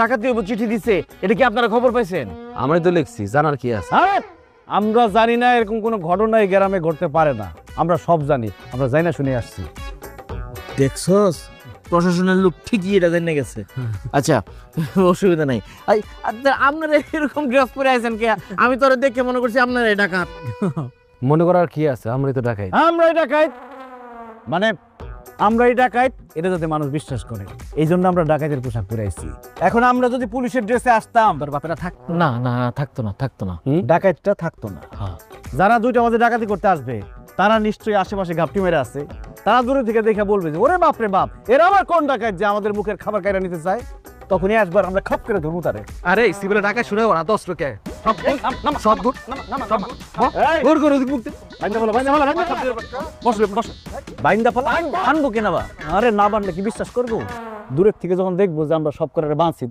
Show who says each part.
Speaker 1: ডাকাতি চিঠি দিছে, এটা কি আপনারা খবর পাইছেন?
Speaker 2: আমরাই তো লিখছি, জানার কি আছে?
Speaker 1: আরে আমরা জানি না, এরকম কোনো ঘটনা এই গ্রামে ঘটতে পারে না। আমরা সব জানি, আমরা জানি না শুনে আসছি।
Speaker 3: দেখছস, প্রশাসনের লোক ঠিকই এটা জেনে গেছে। আচ্ছা, অসুবিধা নাই। আপনারা এরকম ড্রেস পরে আছেন কে? আমি তো দেখে মনে করছি আপনারা ডাকাত।
Speaker 2: মনে করার কি আছে, আমরাই তো ডাকাই।
Speaker 1: আমরাই ডাকাইত, মানে আমরাই ডাকাইত, এটা যাতে মানুষ বিশ্বাস করে, এই জন্য আমরা ডাকাইতের পোশাক পরে আইছি। এখন আমরা যদি পুলিশের ড্রেসে আসতাম, তোর বাপেরা থাকতো
Speaker 3: না না না, থাকতো না, থাকতো না।
Speaker 1: ডাকাইতটা থাকতো না। যারা 2টা বাজে ডাকাতি করতে আসবে, তারা নিশ্চয়ই আশেপাশে ঘাপটি মেরে আছে। তারা দূরে থেকে দেখে বলবে যে ওরে বাপ রে বাপ, এরা আবার কোন ডাকাইত যে আমাদের মুখের খাবার কাইরা নিতে চায়। তখনই আসবার আমরা খপ করে ধরবো তারে।
Speaker 2: আরে সিভিলে ডাকাই শুনে না 10 লোকে
Speaker 1: সব গুড গুড গুড মুক্তি বাইন্দা বলো, বাইন্দা বলো, বসবে বস, বাইন্দা ফেলা আনবো কেনা বা? আরে না বানলে কি বিশ্বাস করবো? দূরের থেকে যখন দেখবো যে আমরা সব করে বাঁচি,